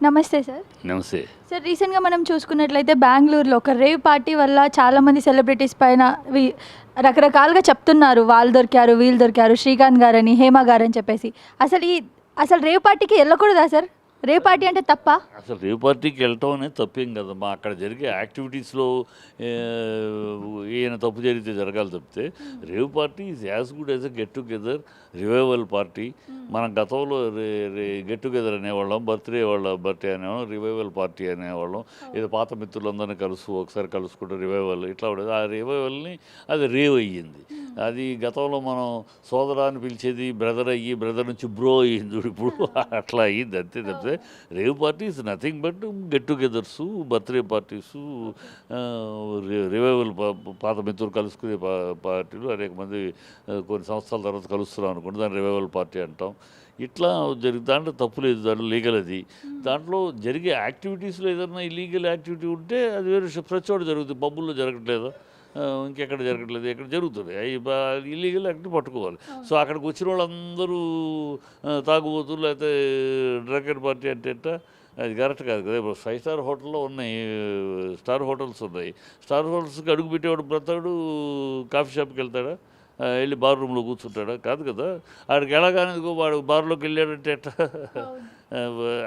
నమస్తే సార్. నమస్తే. సార్, రీసెంట్గా మనం చూసుకున్నట్లయితే బెంగళూరులో ఒక రేవ్ పార్టీ వల్ల చాలామంది సెలబ్రిటీస్ పైన రకరకాలుగా చెప్తున్నారు. వాళ్ళు దొరికారు, వీళ్ళు దొరికారు, శ్రీకాంత్ గారని, హేమ గారని చెప్పేసి. అసలు రేవ్ పార్టీకి వెళ్ళకూడదా సార్? రేవ్ పార్టీ అంటే తప్ప? అసలు రేవ్ పార్టీకి వెళ్ళటం అనేది తప్పేం కదమ్మా. అక్కడ జరిగే యాక్టివిటీస్లో ఈయన తప్పు జరిగితే జరగాలి తప్పితే rave party is as good as a get together revival party. మనం గతంలో గెట్ టుగెదర్ అనేవాళ్ళం, బర్త్డే అనేవాళ్ళం, రివైవల్ పార్టీ అనేవాళ్ళం. ఏదో పాత మిత్రులందరినీ ఒకసారి కలుసుకుంటే రివైవల్ ఇట్లా ఉండేది. ఆ రివైవల్ని అది రేవ్ అయ్యింది. అది గతంలో మనం సోదరాన్ని పిలిచేది బ్రదర్ అయ్యి, బ్రదర్ నుంచి బ్రో అయ్యింది. ఇప్పుడు అట్లా అయ్యింది అంతే తప్పితే rave party is nothing but get togethers, birthday parties, revival పాత మిత్రులు కలుసుకునే పార్టీలు. అనేక మంది కొన్ని సంవత్సరాల తర్వాత కలుస్తున్నాం అనుకుంటే దాన్ని రివైవల్ పార్టీ అంటాం. ఇట్లా దాంట్లో తప్పు లేదు, దాంట్లో లీగల్ అది. దాంట్లో జరిగే యాక్టివిటీస్లో ఏదైనా ఇల్లీగల్ యాక్టివిటీ ఉంటే అది వేరే ప్రతి చోట జరుగుతుంది. పబ్బుల్లో జరగట్లేదా, ఇంకెక్కడ జరగట్లేదు, ఎక్కడ జరుగుతుంది. అవి ఇల్లీగల్ యాక్టివిటీ పట్టుకోవాలి. సో అక్కడికి వచ్చిన వాళ్ళందరూ తాగుబోతులు లేకపోతే డ్రగ్ అండ్ పార్టీ అంటే అది కరెక్ట్ కాదు కదా. ఇప్పుడు 5 స్టార్ హోటల్లో ఉన్నాయి, స్టార్ హోటల్స్ ఉన్నాయి. స్టార్ హోటల్స్కి అడుగు పెట్టేవాడు బ్రతాడు కాఫీ షాప్కి వెళ్తాడా, వెళ్ళి బార్ రూమ్లో కూర్చుంటాడా? కాదు కదా. ఆడికి ఎలాగానే వాడు బార్లోకి వెళ్ళాడంటే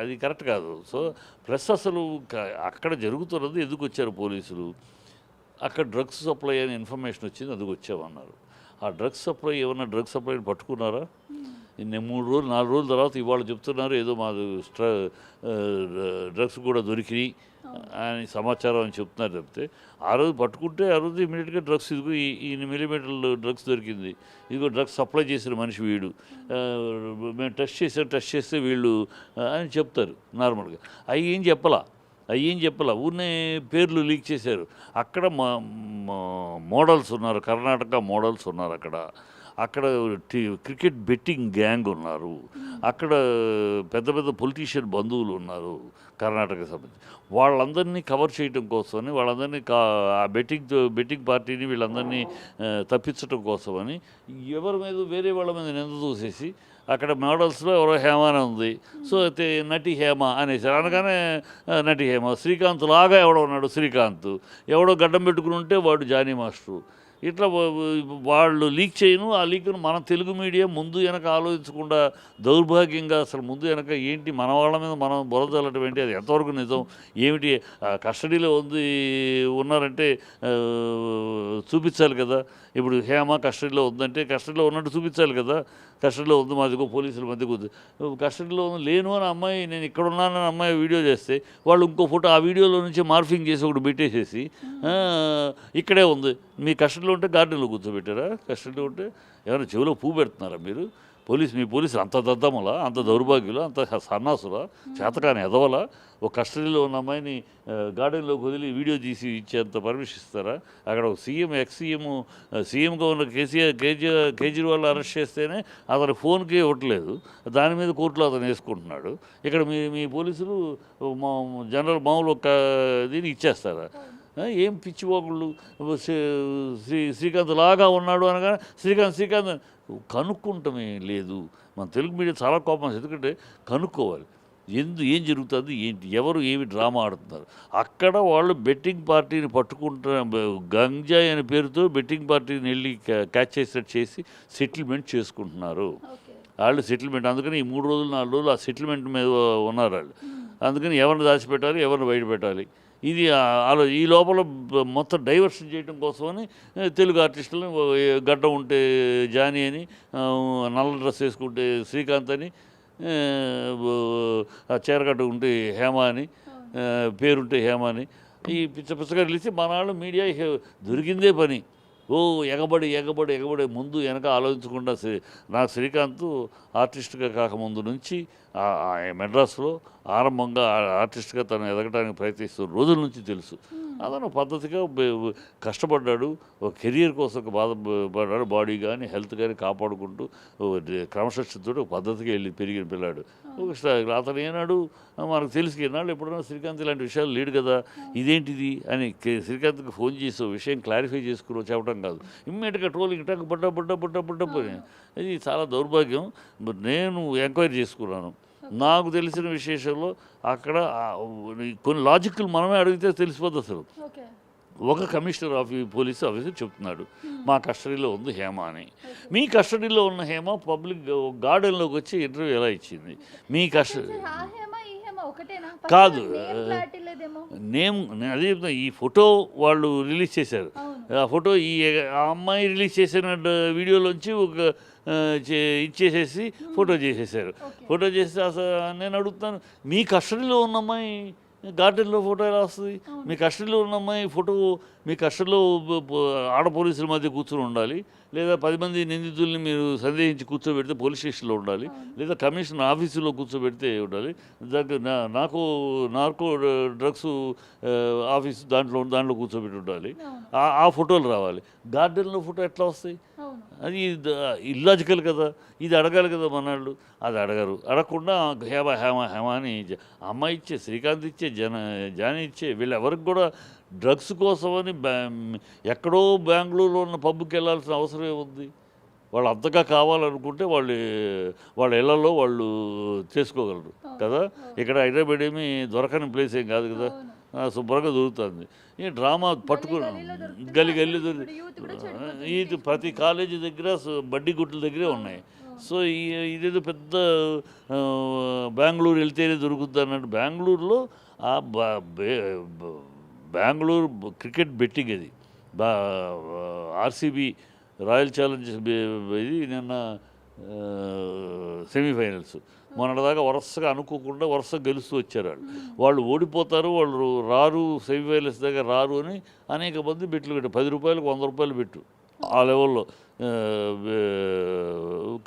అది కరెక్ట్ కాదు. సో ప్లస్ అసలు అక్కడ జరుగుతున్నది ఎందుకు వచ్చారు పోలీసులు, అక్కడ డ్రగ్స్ సప్లై అని ఇన్ఫర్మేషన్ వచ్చింది, అందుకు వచ్చామన్నారు. ఆ డ్రగ్స్ సప్లై ఏమన్నా డ్రగ్స్ సప్లైని పట్టుకున్నారా? 3 రోజులు 4 రోజుల తర్వాత ఇవాళ చెప్తున్నారు ఏదో మాది డ్రగ్స్ కూడా దొరికినాయి అని సమాచారం అని చెప్తున్నారు. చెప్తే ఆ రోజు పట్టుకుంటే ఆ రోజు ఇమీడియట్గా డ్రగ్స్ ఇదిగో ఈ మిల్లీమీటర్లు డ్రగ్స్ దొరికింది, ఇదిగో డ్రగ్స్ సప్లై చేసిన మనిషి వీడు, మేము టెస్ట్ చేస్తే వీళ్ళు అని చెప్తారు నార్మల్గా. అవి ఏం చెప్పాలా ఊరినే పేర్లు లీక్ చేశారు. అక్కడ మోడల్స్ ఉన్నారు, కర్ణాటక మోడల్స్ ఉన్నారు, అక్కడ క్రికెట్ బెట్టింగ్ గ్యాంగ్ ఉన్నారు, అక్కడ పెద్ద పెద్ద పొలిటీషియన్ బంధువులు ఉన్నారు కర్ణాటక సంబంధించి. వాళ్ళందరినీ కవర్ చేయడం కోసమని, వాళ్ళందరినీ ఆ బెట్టింగ్ పార్టీని వీళ్ళందరినీ తప్పించడం కోసమని ఎవరి మీద వేరే వాళ్ళ మీద నింద చూసేసి అక్కడ మోడల్స్లో ఎవరో హేమానే ఉంది, సో అయితే నటి హేమ అనేసారు. అనగానే నటి హేమ, శ్రీకాంత్ లాగా ఎవడో ఉన్నాడు శ్రీకాంత్, ఎవడో గడ్డం పెట్టుకుని ఉంటే వాడు జానీ మాస్టరు. ఇట్లా వాళ్ళు లీక్ చేయను. ఆ లీక్ను మన తెలుగు మీడియా ముందు వెనక ఆలోచించకుండా దౌర్భాగ్యంగా అసలు ముందు వెనక ఏంటి మన వాళ్ళ మీద మనం బురదలటం ఏంటి, అది ఎంతవరకు నిజం ఏమిటి, కస్టడీలో ఉన్నారంటే చూపించాలి కదా. ఇప్పుడు హేమ కస్టడీలో ఉందంటే కస్టడీలో ఉన్నట్టు చూపించాలి కదా. కస్టడీలో ఉంది, మాదిగో పోలీసుల మధ్యకు కస్టడీలో లేను అని అమ్మాయి, నేను ఇక్కడ ఉన్నానని అమ్మాయి వీడియో చేస్తే వాళ్ళు ఇంకో ఫోటో ఆ వీడియోలో నుంచి మార్ఫింగ్ చేసి ఒకటి పెట్టేసేసి ఇక్కడే ఉంది, మీ కస్టడీలో ఉంటే గార్డెన్లో కూర్చోబెట్టారా? కస్టడీలో ఉంటే ఏమైనా చెవిలో పువ్వు పెడుతున్నారా మీరు? మీ పోలీసులు అంత దద్దమలా, అంత దౌర్భాగ్యులా, అంత సన్నాసులా, చేతకాని ఎదవలా? ఒక కస్టడీలో ఉన్న అమ్మాయిని గార్డెన్లోకి వదిలి వీడియో తీసి ఇచ్చేంత పర్మిషన్ ఇస్తారా? అక్కడ ఒక సీఎంగా ఉన్న కేజ్రీవాల్ అరెస్ట్ చేస్తేనే అతని ఫోన్కి ఇవ్వట్లేదు, దాని మీద కోర్టులో అతను వేసుకుంటున్నాడు. ఇక్కడ మీ పోలీసులు జనరల్ మామూలు ఒక దీన్ని ఇచ్చేస్తారా? ఏం పిచ్చిపోకుళ్ళు. శ్రీకాంత్ లాగా ఉన్నాడు అనగా శ్రీకాంత్ కనుక్కుంటమే లేదు. మన తెలుగు మీడియా చాలా కోపం, ఎందుకంటే కనుక్కోవాలి ఏం జరుగుతుంది, ఏంటి, ఎవరు ఏమి డ్రామా ఆడుతున్నారు. అక్కడ వాళ్ళు బెట్టింగ్ పార్టీని గంజాయి అనే పేరుతో బెట్టింగ్ పార్టీని వెళ్ళి క్యాచ్ చేసి సెటిల్మెంట్ చేసుకుంటున్నారు వాళ్ళు. సెటిల్మెంట్ అందుకని ఈ 3 రోజులు 4 రోజులు ఆ సెటిల్మెంట్ మీద ఉన్నారు వాళ్ళు. అందుకని ఎవరిని దాచిపెట్టాలి, ఎవరిని బయట పెట్టాలి, ఇది ఈ లోపల మొత్తం డైవర్షన్ చేయడం కోసమని తెలుగు ఆర్టిస్టులను గడ్డం ఉంటే జానీ అని, నల్ల డ్రెస్ వేసుకుంటే శ్రీకాంత్ అని, చీరగడ్డ ఉంటే హేమ అని, పేరుంటే హేమ అని ఈ పిచ్చగా తెలిసి మన వాళ్ళు మీడియా దొరికిందే పని. ఎగబడి ముందు వెనక ఆలోచించకుండా నాకు శ్రీకాంత్ ఆర్టిస్ట్గా కాకముందు నుంచి మెడ్రాస్లో ఆరంభంగా ఆర్టిస్ట్గా తను ఎదగడానికి ప్రయత్నిస్తున్న రోజుల నుంచి తెలుసు. అతను పద్ధతిగా కష్టపడ్డాడు, ఒక కెరియర్ కోసం బాధపడ్డాడు, బాడీ కానీ హెల్త్ కానీ కాపాడుకుంటూ క్రమశిక్షణతో ఒక పద్ధతిగా వెళ్ళి పెరిగిన పిల్లాడు. అతను ఏనాడు మనకు తెలుసు, ఏనాడు ఎప్పుడైనా శ్రీకాంత్ ఇలాంటి విషయాలు లేడు కదా, ఇదేంటిది అని శ్రీకాంత్కి ఫోన్ చేసి విషయం క్లారిఫై చేసుకుని చెప్పడం కాదు, ఇమ్మీడియట్గా ట్రోలింగ్ టక్ బుడ్డ ఇది చాలా దౌర్భాగ్యం. నేను ఎంక్వైరీ చేసుకున్నాను. నాకు తెలిసిన విశేషంలో అక్కడ కొన్ని లాజికల్ మనమే అడిగితే తెలిసిపోద్ది అసలు. ఒక కమిషనర్ పోలీస్ ఆఫీసర్ చెప్తున్నాడు, మా కస్టడీలో ఉంది హేమ అని. మీ కస్టడీలో ఉన్న హేమ పబ్లిక్ గార్డెన్లోకి వచ్చి ఇంటర్వ్యూ ఎలా ఇచ్చింది? మీ కస్టడీ కాదు, నేమ్ అదే చెప్తున్నా. ఈ ఫోటో వాళ్ళు రిలీజ్ చేశారు. ఆ ఫోటో ఆ అమ్మాయి రిలీజ్ చేసిన వీడియోలోంచి ఒక ఇచ్చేసేసి ఫోటో చేసేసారు. ఫోటో చేస్తే అసలు నేను అడుగుతాను, మీ కస్టడీలో ఉన్న అమ్మాయి గార్డెన్లో ఫోటో ఎలా వస్తుంది? మీ కస్టడీలో ఉన్న అమ్మాయి ఫోటో మీ కస్టడీలో ఆడ పోలీసుల మధ్య కూర్చొని ఉండాలి, లేదా 10 మంది నిందితుల్ని మీరు సందేహించి కూర్చోబెడితే పోలీస్ స్టేషన్లో ఉండాలి, లేదా కమిషనర్ ఆఫీసులో కూర్చోబెడితే ఉండాలి. నాకు నార్కో డ్రగ్స్ ఆఫీసు దాంట్లో కూర్చోబెట్టి ఉండాలి. ఆ ఫోటోలు రావాలి. గార్డెన్లో ఫోటో ఎట్లా వస్తాయి? అది ఇల్లాజికల్ కదా. ఇది అడగాలి కదా మనాళ్ళు. అది అడగరు. అడగకుండా హేమ అని అమ్మాయి ఇచ్చే, శ్రీకాంత్ ఇచ్చే, జానీ ఇచ్చే, వీళ్ళెవరికి కూడా డ్రగ్స్ కోసమని ఎక్కడో బెంగళూరులో ఉన్న పబ్కి వెళ్ళాల్సిన అవసరం ఏముంది? వాళ్ళు అంతగా కావాలనుకుంటే వాళ్ళ ఇళ్లలో వాళ్ళు చేసుకోగలరు కదా. ఇక్కడ హైదరాబాద్ ఏమి దొరకని ప్లేస్ ఏం కాదు కదా, శుభ్రంగా దొరుకుతుంది. ఈ డ్రామా పట్టుకుని గల్లి ఇది ప్రతి కాలేజీ దగ్గర బడ్డీ గుడ్ల దగ్గరే ఉన్నాయి. సో ఇదేదో పెద్ద బెంగళూరు వెళ్తేనే దొరుకుతుంది అన్నట్టు. బెంగళూరులో బెంగళూరు క్రికెట్ బెట్టింగ్ అది ఆర్సీబీ రాయల్ ఛాలెంజర్స్ ఇది నిన్న సెమీఫైనల్స్. మొన్నటిదాకా వరుసగా అనుకోకుండా వరుసగా గెలుస్తూ వచ్చారు. వాళ్ళు ఓడిపోతారు, వాళ్ళు రారు, సెమీఫైనల్స్ దగ్గర రారు అని అనేక మంది బెట్లు కట్టారు. 10 రూపాయలకు 100 రూపాయలు బెట్టు ఆ లెవెల్లో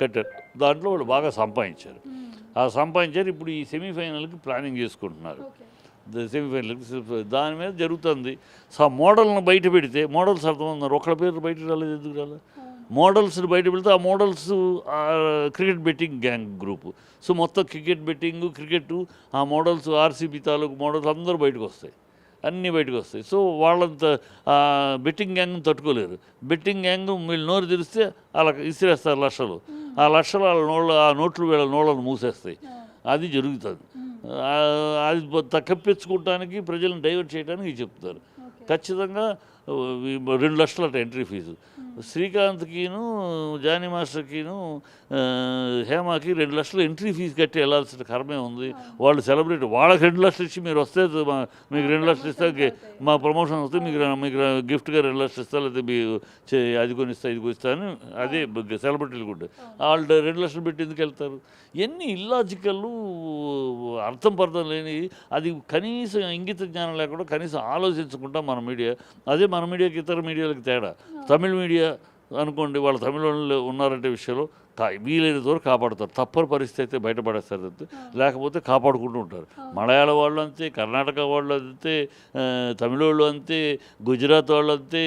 కట్టారు. దాంట్లో వాళ్ళు బాగా సంపాదించారు. ఇప్పుడు ఈ సెమీఫైనల్కి ప్లానింగ్ చేసుకుంటున్నారు. సెమీఫైనల్కి దాని మీద జరుగుతుంది. మోడల్ని బయట పెడితే మోడల్స్ అర్థమవుతున్నారు. ఒకళ్ళ పేరు బయట రాలేదు, ఎందుకు రాలేదు? మోడల్స్ని బయట పెడితే ఆ models cricket betting gang group. So మొత్తం క్రికెట్ బెట్టింగ్, క్రికెట్, ఆ మోడల్స్, ఆర్సీబీ తాలూకు మోడల్స్ అందరూ బయటకు వస్తాయి, అన్నీ బయటకు వస్తాయి. సో వాళ్ళంత బెట్టింగ్ గ్యాంగ్ని తట్టుకోలేరు. బెట్టింగ్ గ్యాంగ్ వీళ్ళు నోరు తెరిస్తే అలా ఇసిరేస్తారు లక్షలు. ఆ లక్షలు ఆ నోట్లు వీళ్ళ నోళ్ళను మూసేస్తాయి. అది జరుగుతుంది. అది తప్పించుకోవటానికి, ప్రజలను డైవర్ట్ చేయడానికి చెప్తారు. ఖచ్చితంగా 2 లక్షల ఎంట్రీ ఫీజు. శ్రీకాంత్కిను, జానీ మాస్టర్కిను, హేమకి 2 లక్షల ఎంట్రీ ఫీజు కట్టి వెళ్ళాల్సిన కర్మే ఉంది. వాళ్ళు సెలబ్రిటీ, వాళ్ళకి 2 లక్షలు ఇచ్చి మీరు వస్తే మీకు 2 లక్షలు ఇస్తే, మా ప్రమోషన్ వస్తే మీకు గిఫ్ట్గా 2 లక్షలు ఇస్తా, లేకపోతే మీరు అది కొనిస్తా, ఇది కొనిస్తా అని అదే సెలబ్రిటీలు కూడా. వాళ్ళు 2 లక్షలు పెట్టి ఎందుకు వెళ్తారు? ఎన్ని ఇల్లాజికల్, అర్థం లేని, అది కనీసం ఇంగిత జ్ఞానం లేకుండా, కనీసం ఆలోచించకుండా మన మీడియా, అదే మన మీడియాకి ఇతర మీడియాలకు తేడా. తమిళ మీడియా అనుకోండి, వాళ్ళు తమిళ వాళ్ళు ఉన్నారంటే విషయంలో వీలైనంత వరకు కాపాడుతారు. తప్పని పరిస్థితి అయితే బయటపడేస్తారు, లేకపోతే కాపాడుకుంటూ ఉంటారు. మలయాళ వాళ్ళు అంతే, కర్ణాటక వాళ్ళు అంతే, తమిళ వాళ్ళు అంతే, గుజరాత్ వాళ్ళు అంతే,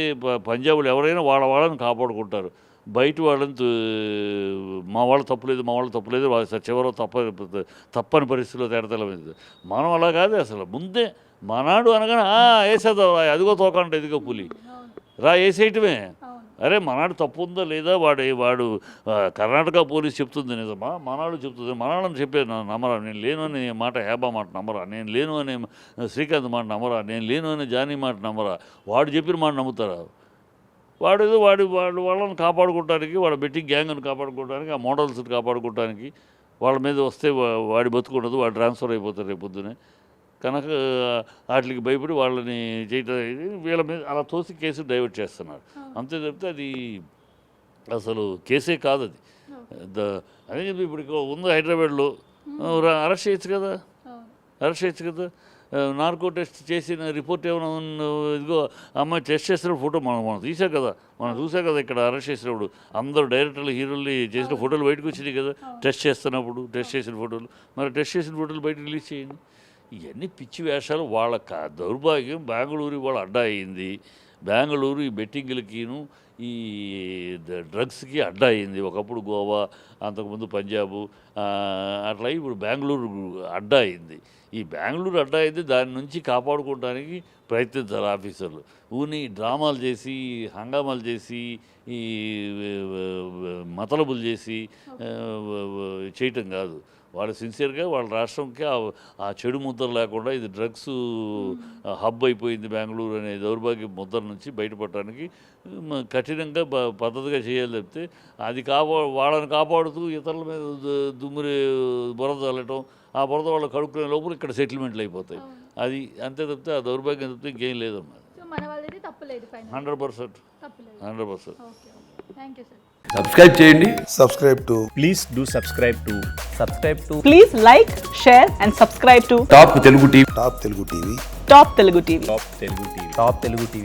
పంజాబ్ వాళ్ళు ఎవరైనా వాళ్ళని కాపాడుకుంటారు. బయట వాళ్ళని మా వాళ్ళు తప్పులేదు వాళ్ళు చివరో తప్పని పరిస్థితిలో తేడతలమైంది. మనం అలా కాదు. అసలు ముందే మనాడు అనగానే వేసేద్దాం, అదిగో తోకంటే ఇదిగో పులి వేసేయటమే. అరే మనాడు తప్పు ఉందా లేదా? వాడు కర్ణాటక పోలీస్ చెప్తుంది నిజమా, మనాడు చెప్తుంది? మనాడని చెప్పేది నమ్మరా? నేను లేను అనే మాట హేబా మాట నమ్మరా? నేను లేను అనే శ్రీకాంత్ మాట నమ్మరా? నేను లేను అనే జానీ మాట నమ్మరా? వాడు చెప్పిన మాట నమ్ముతారా? వాడేదో వాళ్ళని కాపాడుకోవడానికి, వాళ్ళ బెట్టింగ్ గ్యాంగ్ని కాపాడుకోవడానికి, ఆ మోడల్స్ని కాపాడుకోవడానికి, వాళ్ళ మీద వస్తే వాడి బతుకుండదు, వాడు ట్రాన్స్ఫర్ అయిపోతారు రేపు పొద్దునే. కనుక వాటికి భయపడి వాళ్ళని చేయటం, వీళ్ళ మీద అలా తోసి కేసు డైవర్ట్ చేస్తున్నారు. అంతే తప్పితే అది అసలు కేసే కాదు. అది అదే చెప్పి ఇప్పుడు ఉంది హైదరాబాద్లో, అరెస్ట్ చేయొచ్చు కదా. నార్కో టెస్ట్ చేసిన రిపోర్ట్ ఏమైనా ఇదిగో అమ్మాయి టెస్ట్ చేసిన ఫోటో మనం చూసాం కదా. ఇక్కడ అరెస్ట్ చేసినప్పుడు అందరూ డైరెక్టర్లు, హీరోలు చేసిన ఫోటోలు బయటకు వచ్చినాయి కదా. టెస్ట్ చేసిన ఫోటోలు, మరి టెస్ట్ చేసిన ఫోటోలు బయట రిలీజ్ చేయండి. ఇవన్నీ పిచ్చి వేషాలు. వాళ్ళ దౌర్భాగ్యం బెంగళూరు వాళ్ళ అడ్డా అయింది. బెంగళూరు ఈ బెట్టింగ్లకిను, ఈ డ్రగ్స్కి అడ్డా అయింది. ఒకప్పుడు గోవా, అంతకుముందు పంజాబు, అట్లా ఇప్పుడు బెంగళూరు అడ్డా అయింది. ఈ బెంగళూరు అడ్డా అయింది. దాని నుంచి కాపాడుకోవడానికి ప్రయత్నించాలి ఆఫీసర్లు. డ్రామాలు చేసి, హంగామాలు చేసి, ఈ మతలబులు చేసి చేయటం కాదు. వాళ్ళు సిన్సియర్గా వాళ్ళ రాష్ట్రంకి ఆ చెడు ముద్ర లేకుండా ఇది డ్రగ్స్ హబ్ అయిపోయింది బెంగళూరు అనే దౌర్భాగ్య ముద్ర నుంచి బయటపడటానికి కఠినంగా పద్ధతిగా చేయాలి తప్పితే అది వాళ్ళని కాపాడుతూ ఇతరుల మీద దుమ్మురి బురద చల్లటం, ఆ బురద వాళ్ళు కడుక్కునే లోపల ఇక్కడ సెటిల్మెంట్లు అయిపోతాయి. అది అంతే తప్పితే ఆ దౌర్భాగ్యం తప్పితే ఇంకేం లేదమ్మా. సో మన వాళ్ళది తప్పులేదు, 100%. తప్పులేదు. 100%. Okay, thank you sir. Subscribe చేయండి. subscribe to Please do subscribe to Please like, share and subscribe to top Telugu TV. Top Telugu TV. Top Telugu TV. Top Telugu TV.